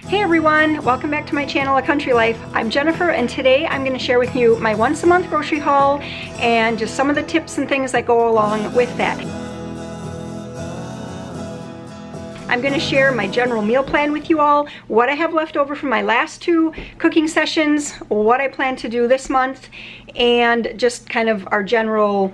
Hey everyone, welcome back to my channel, A Country Life. I'm Jennifer, and today I'm going to share with you my once a month grocery haul and just some of the tips and things that go along with that. I'm going to share my general meal plan with you all, what I have left over from my last two cooking sessions, what I plan to do this month, and just kind of our general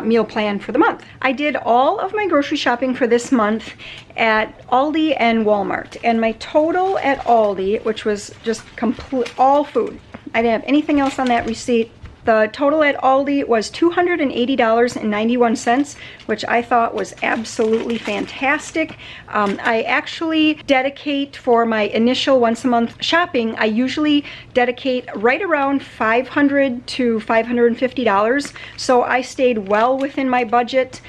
meal plan for the month. I did all of my grocery shopping for this month at Aldi and Walmart, and my total at Aldi, which was just complete all food, I didn't have anything else on that receipt. The total at Aldi was $280.91, which I thought was absolutely fantastic. I actually dedicate for my initial once a month shopping, I usually dedicate right around $500 to $550. So I stayed well within my budget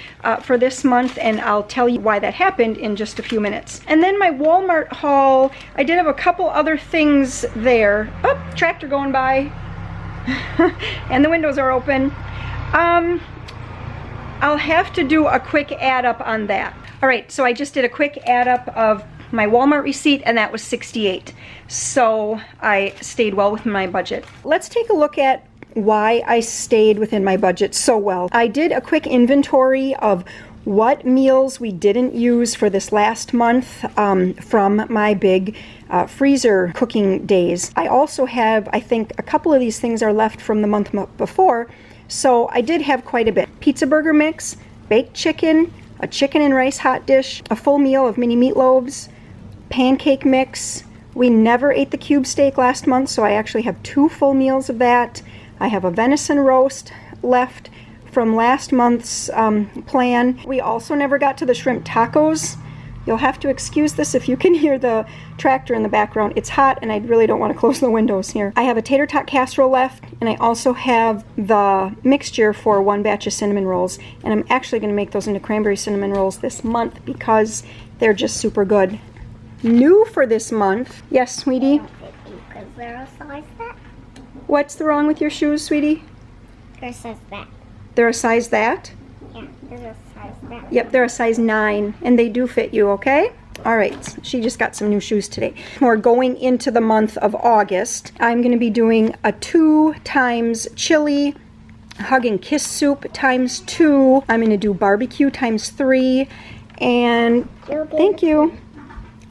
for this month, and I'll tell you why that happened in just a few minutes. And then my Walmart haul, I did have a couple other things there. Oh, tractor going by. And the windows are open. I'll have to do a quick add up on that. All right, so I just did a quick add up of my Walmart receipt, and that was $68. So I stayed well within my budget. Let's take a look at why I stayed within my budget so well. I did a quick inventory of what meals we didn't use for this last month from my big freezer cooking days. I also have, I think, a couple of these things are left from the month before, so I did have quite a bit. Pizza burger mix, baked chicken, a chicken and rice hot dish, a full meal of mini meatloaves, pancake mix. We never ate the cube steak last month, so I actually have 2 full meals of that. I have a venison roast left from last month's plan. We also never got to the shrimp tacos. You'll have to excuse this if you can hear the tractor in the background. It's hot and I really don't want to close the windows here. I have a tater tot casserole left, and I also have the mixture for 1 batch of cinnamon rolls, and I'm actually going to make those into cranberry cinnamon rolls this month because they're just super good. New for this month. Yes, sweetie? Because they're a size that. What's wrong with your shoes, sweetie? They're a size that. They're a size that? Yeah, they're a size that. Yep, they're a size 9, and they do fit you, okay? All right, she just got some new shoes today. We're going into the month of August. I'm going to be doing a 2 times chili, hug and kiss soup times 2. I'm going to do barbecue times 3, and thank you.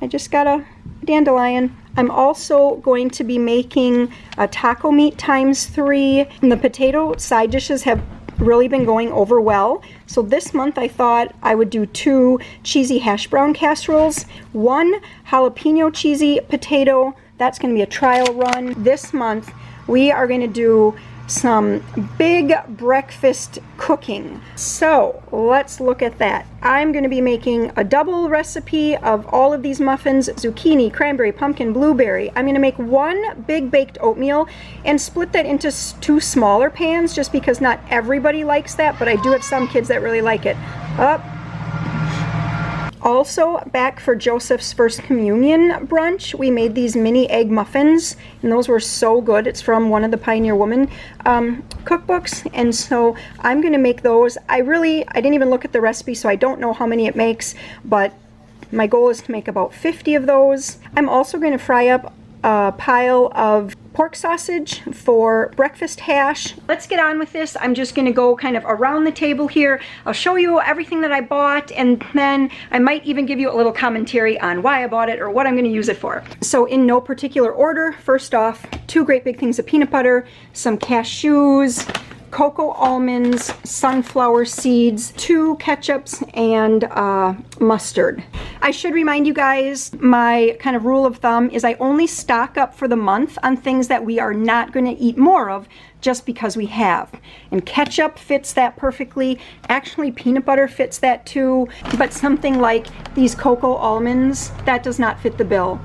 I just got a dandelion. I'm also going to be making a taco meat times 3, and the potato side dishes have really been going over well. So this month I thought I would do 2 cheesy hash brown casseroles, 1 jalapeno cheesy potato. That's going to be a trial run. This month we are going to do some big breakfast cooking. So let's look at that. I'm going to be making a double recipe of all of these muffins: zucchini, cranberry, pumpkin, blueberry. I'm going to make 1 big baked oatmeal and split that into 2 smaller pans, just because not everybody likes that, but I do have some kids that really like it. Also, back for Joseph's first communion brunch, we made these mini egg muffins, and those were so good. It's from one of the Pioneer Woman cookbooks, and so I'm going to make those. I didn't even look at the recipe, so I don't know how many it makes, but my goal is to make about 50 of those. I'm also going to fry up a pile of pork sausage for breakfast hash. Let's get on with this. I'm just going to go kind of around the table here. I'll show you everything that I bought, and then I might even give you a little commentary on why I bought it or what I'm going to use it for. So in no particular order, first off, 2 great big things of peanut butter, some cashews, cocoa almonds, sunflower seeds, 2 ketchups, and mustard. I should remind you guys, my kind of rule of thumb is I only stock up for the month on things that we are not going to eat more of just because we have. And ketchup fits that perfectly. Actually, peanut butter fits that too. But something like these cocoa almonds, that does not fit the bill.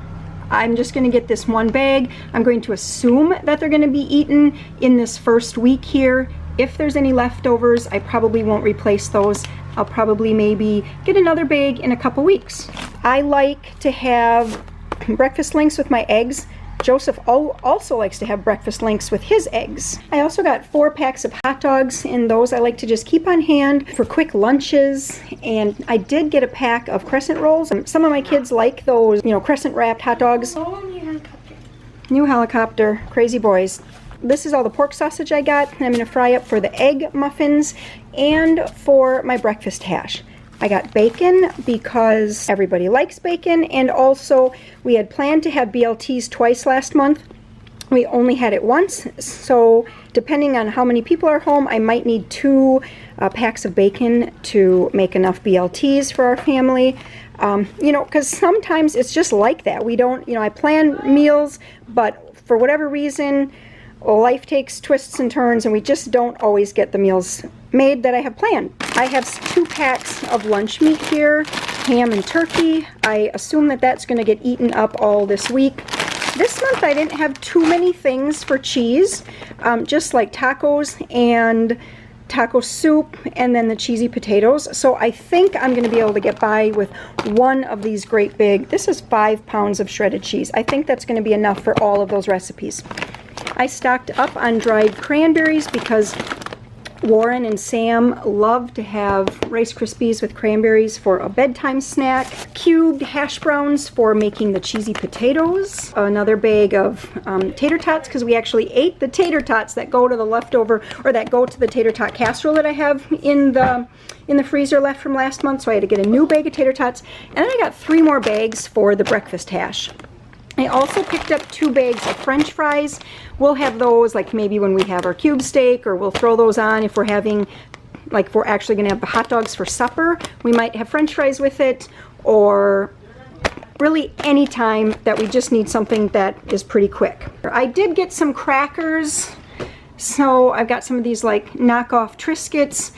I'm just going to get this 1 bag. I'm going to assume that they're going to be eaten in this first week here. If there's any leftovers, I probably won't replace those. I'll probably maybe get another bag in a couple weeks. I like to have breakfast links with my eggs. Joseph also likes to have breakfast links with his eggs. I also got 4 packs of hot dogs, and those I like to just keep on hand for quick lunches. And I did get a pack of crescent rolls. Some of my kids like those, you know, crescent wrapped hot dogs. New helicopter, crazy boys. This is all the pork sausage I got, and I'm going to fry up for the egg muffins and for my breakfast hash. I got bacon because everybody likes bacon, and also we had planned to have BLTs twice last month. We only had it once, so depending on how many people are home, I might need 2 packs of bacon to make enough BLTs for our family. You know, because sometimes it's just like that. We don't, you know, I plan meals, but for whatever reason, life takes twists and turns, and we just don't always get the meals made that I have planned. I have 2 packs of lunch meat here, ham and turkey. I assume that that's going to get eaten up all this week. This month I didn't have too many things for cheese, just like tacos and taco soup and then the cheesy potatoes. So I think I'm going to be able to get by with one of these great big, this is 5 pounds of shredded cheese. I think that's going to be enough for all of those recipes. I stocked up on dried cranberries because Warren and Sam love to have Rice Krispies with cranberries for a bedtime snack. Cubed hash browns for making the cheesy potatoes. Another bag of tater tots, because we actually ate the tater tots that go to the leftover, or that go to the tater tot casserole that I have in the freezer left from last month. So I had to get a new bag of tater tots. And then I got 3 more bags for the breakfast hash. I also picked up 2 bags of French fries. We'll have those like maybe when we have our cube steak, or we'll throw those on if we're having, like if we're actually going to have the hot dogs for supper. We might have French fries with it, or really any time that we just need something that is pretty quick. I did get some crackers, so I've got some of these like knockoff Triscuits.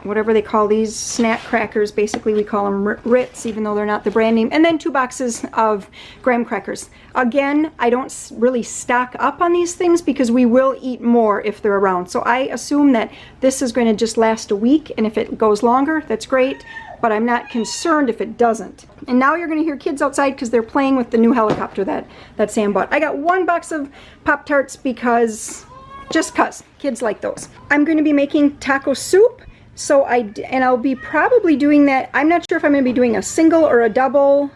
Whatever they call these, snack crackers. Basically we call them Ritz, even though they're not the brand name. And then 2 boxes of graham crackers. Again, I don't really stock up on these things because we will eat more if they're around. So I assume that this is going to just last a week, and if it goes longer, that's great, but I'm not concerned if it doesn't. And now you're going to hear kids outside because they're playing with the new helicopter that Sam bought. I got 1 box of Pop-Tarts because, just cause, kids like those. I'm going to be making taco soup. So I'll be probably doing that. I'm not sure if I'm going to be doing a single or a double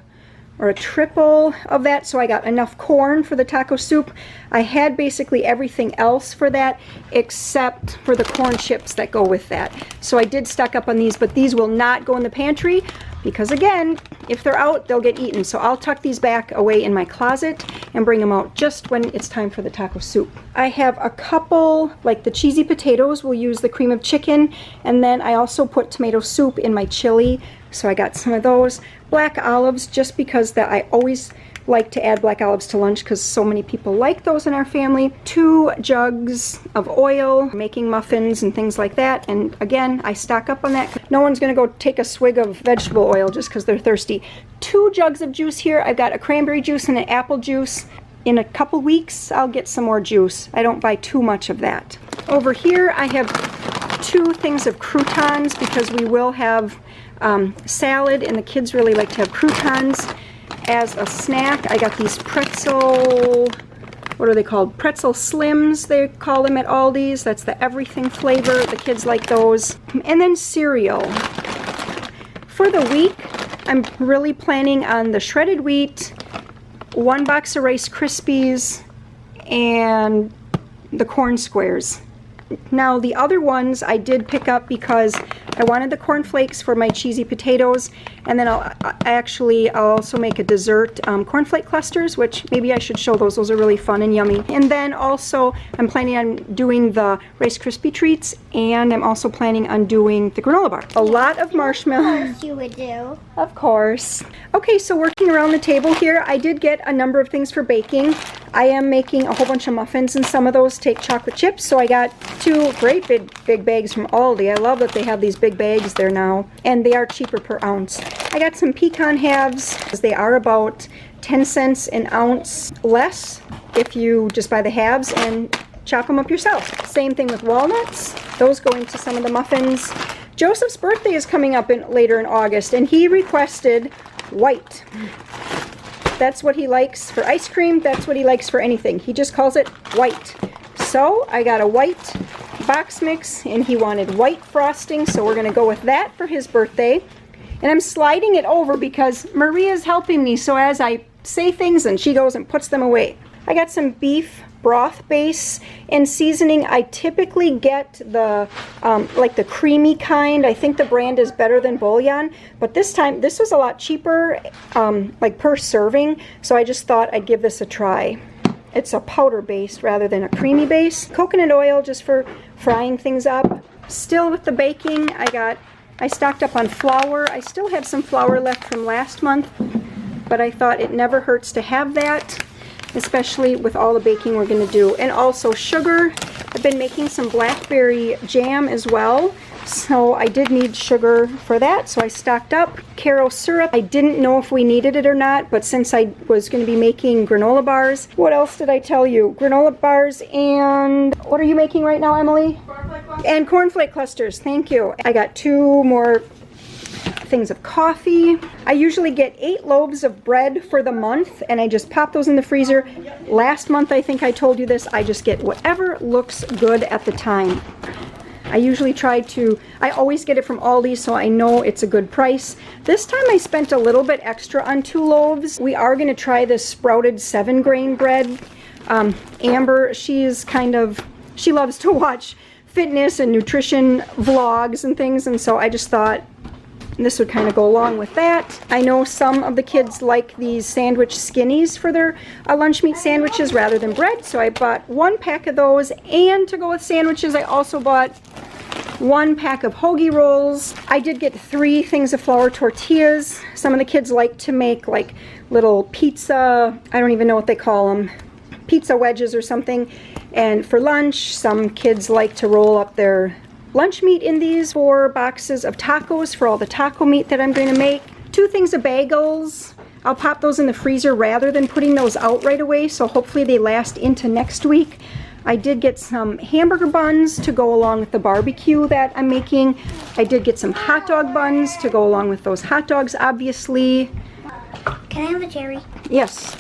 or a triple of that. So I got enough corn for the taco soup. I had basically everything else for that except for the corn chips that go with that. So I did stock up on these, but these will not go in the pantry because, again, if they're out, they'll get eaten. So I'll tuck these back away in my closet and bring them out just when it's time for the taco soup. I have a couple, like the cheesy potatoes, we'll use the cream of chicken, and then I also put tomato soup in my chili, so I got some of those. Black olives, just because that I always like to add black olives to lunch because so many people like those in our family. 2 jugs of oil, making muffins and things like that, and again, I stock up on that. No one's going to go take a swig of vegetable oil just because they're thirsty. 2 jugs of juice here. I've got a cranberry juice and an apple juice. In a couple weeks, I'll get some more juice. I don't buy too much of that. Over here, I have 2 things of croutons because we will have salad, and the kids really like to have croutons as a snack. I got these pretzel, what are they called? Pretzel Slims, they call them at Aldi's. That's the everything flavor. The kids like those. And then cereal. For the week, I'm really planning on the shredded wheat, 1 box of Rice Krispies, and the corn squares. Now the other ones I did pick up because I wanted the corn flakes for my cheesy potatoes, and then I'll also make a dessert cornflake clusters, which maybe I should show those. Those are really fun and yummy. And then also I'm planning on doing the Rice Krispie treats, and I'm also planning on doing the granola bar. A lot of marshmallows. Of course you would do. Of course. Okay, so working around the table here, I did get a number of things for baking. I am making a whole bunch of muffins, and some of those take chocolate chips, so I got 2 great big bags from Aldi. I love that they have these big bags there now, and they are cheaper per ounce. I got some pecan halves. They are about 10 cents an ounce less if you just buy the halves and chop them up yourself. Same thing with walnuts. Those go into some of the muffins. Joseph's birthday is coming up later in August, and he requested white. That's what he likes for ice cream. That's what he likes for anything. He just calls it white. So I got a white box mix, and he wanted white frosting, so we're going to go with that for his birthday. And I'm sliding it over because Maria's helping me, so as I say things and she goes and puts them away. I got some beef broth base and seasoning. I typically get the like the creamy kind. I think the brand is better than bouillon, but this time this was a lot cheaper, like per serving, so I just thought I'd give this a try. It's a powder base rather than a creamy base. Coconut oil just for frying things up. Still with the baking, I stocked up on flour. I still have some flour left from last month, but I thought it never hurts to have that, especially with all the baking we're going to do. And also sugar. I've been making some blackberry jam as well, so I did need sugar for that, so I stocked up. Caro syrup, I didn't know if we needed it or not, but since I was going to be making granola bars. What else did I tell you? Granola bars, and what are you making right now, Emily? Cornflake clusters. And cornflake clusters, thank you. I got 2 more things of coffee. I usually get 8 loaves of bread for the month, and I just pop those in the freezer. Last month, I think I told you this, I just get whatever looks good at the time. I usually I always get it from Aldi, so I know it's a good price. This time I spent a little bit extra on 2 loaves. We are going to try this sprouted 7-grain bread. Amber, she loves to watch fitness and nutrition vlogs and things, and so I just thought this would kind of go along with that. I know some of the kids like these sandwich skinnies for their lunch meat sandwiches rather than bread, so I bought 1 pack of those, and to go with sandwiches I also bought 1 pack of Hoagie Rolls. I did get 3 things of flour tortillas. Some of the kids like to make like little pizza, I don't even know what they call them, pizza wedges or something, and for lunch some kids like to roll up their lunch meat in these. 4 boxes of tacos for all the taco meat that I'm going to make. 2 things of bagels. I'll pop those in the freezer rather than putting those out right away, so hopefully they last into next week. I did get some hamburger buns to go along with the barbecue that I'm making. I did get some hot dog buns to go along with those hot dogs, obviously. Can I have a cherry? Yes.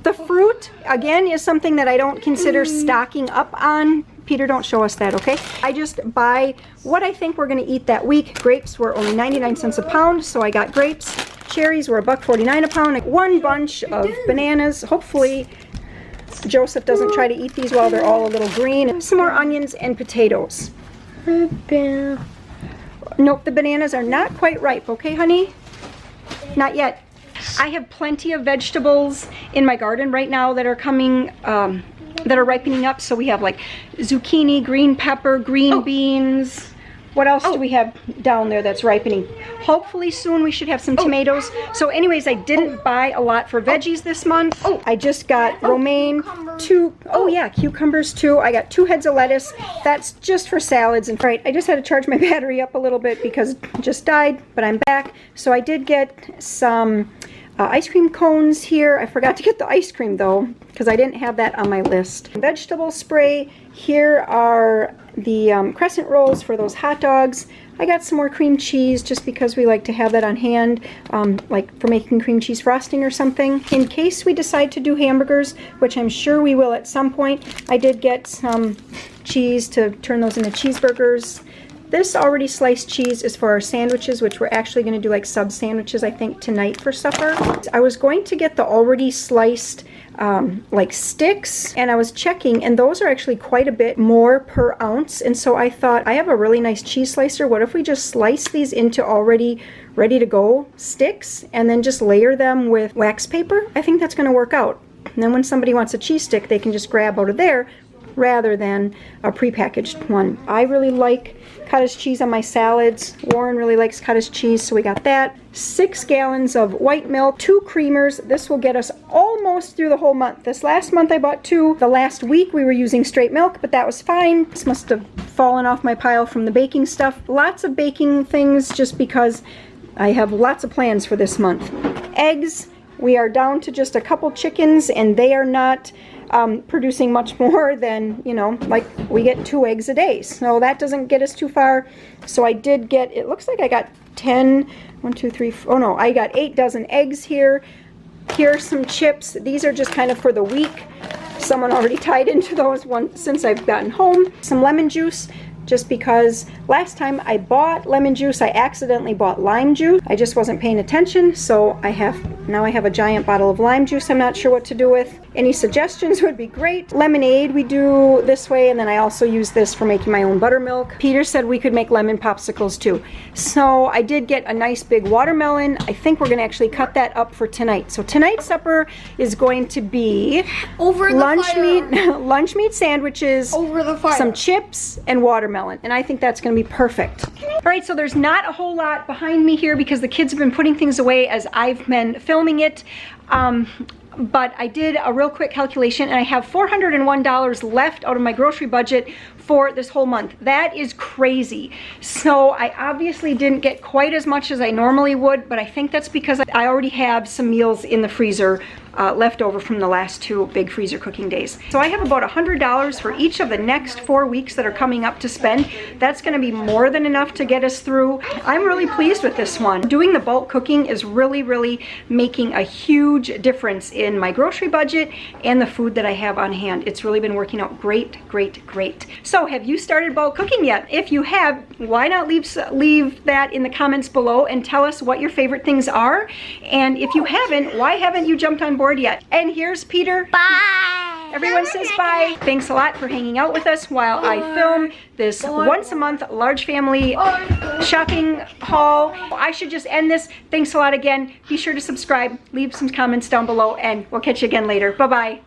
The fruit, again, is something that I don't consider stocking up on. Peter, don't show us that, okay? I just buy what I think we're going to eat that week. Grapes were only 99 cents a pound, so I got grapes. Cherries were $1.49 a pound. 1 bunch of bananas. Hopefully Joseph doesn't try to eat these while they're all a little green. Some more onions and potatoes. Nope, the bananas are not quite ripe, okay, honey? Not yet. I have plenty of vegetables in my garden right now that are coming, that are ripening up. So we have like zucchini, green pepper, green beans. What else do we have down there that's ripening? Hopefully soon we should have some tomatoes. So anyways, I didn't buy a lot for veggies this month. I just got romaine, 2, cucumbers too. I got 2 heads of lettuce. That's just for salads. And right, I just had to charge my battery up a little bit because it just died, but I'm back. So I did get some ice cream cones here. I forgot to get the ice cream though, because I didn't have that on my list. Vegetable spray. Here are the crescent rolls for those hot dogs. I got some more cream cheese just because we like to have that on hand, like for making cream cheese frosting or something. In case we decide to do hamburgers, which I'm sure we will at some point, I did get some cheese to turn those into cheeseburgers. This already sliced cheese is for our sandwiches, which we're actually going to do like sub sandwiches, I think, tonight for supper. I was going to get the already sliced like sticks, and I was checking, and those are actually quite a bit more per ounce, and so I thought, I have a really nice cheese slicer. What if we just slice these into already ready to go sticks and then just layer them with wax paper? I think that's going to work out. And then when somebody wants a cheese stick, they can just grab out of there rather than a prepackaged one. I really like cottage cheese on my salads. Warren really likes cottage cheese, so we got that. 6 gallons of white milk, 2 creamers. This will get us almost through the whole month. This last month I bought 2. The last week we were using straight milk, but that was fine. This must have fallen off my pile from the baking stuff. Lots of baking things just because I have lots of plans for this month. Eggs, we are down to just a couple chickens, and they are not producing much more than, you know, like we get 2 eggs a day. So that doesn't get us too far. So I did get, it looks like I got 10 1, 2, 3, oh no, I got 8 dozen eggs here. Here's some chips. These are just kind of for the week. Someone already tied into those since I've gotten home. Some lemon juice, just because last time I bought lemon juice, I accidentally bought lime juice. I just wasn't paying attention, so now I have a giant bottle of lime juice I'm not sure what to do with. Any suggestions would be great. Lemonade we do this way, and then I also use this for making my own buttermilk. Peter said we could make lemon popsicles too. So I did get a nice big watermelon. I think we're gonna actually cut that up for tonight. So tonight's supper is going to be lunch meat sandwiches, Over the fire. some chips, and watermelon. And I think that's gonna be perfect. All right, so there's not a whole lot behind me here because the kids have been putting things away as I've been filming it. But I did a real quick calculation and I have $401 left out of my grocery budget for this whole month. That is crazy. So I obviously didn't get quite as much as I normally would, but I think that's because I already have some meals in the freezer left over from the last 2 big freezer cooking days. So I have about $100 for each of the next 4 weeks that are coming up to spend. That's gonna be more than enough to get us through. I'm really pleased with this one. Doing the bulk cooking is really making a huge difference in my grocery budget and the food that I have on hand. It's really been working out great. So have you started bulk cooking yet? If you have, why not leave that in the comments below and tell us what your favorite things are? And if you haven't, why haven't you jumped on board yet? And here's Peter. Bye. Everyone says bye. Thanks a lot for hanging out with us while I film this once a month large family shopping haul. I should just end this. Thanks a lot again. Be sure to subscribe, leave some comments down below, and we'll catch you again later. Bye-bye.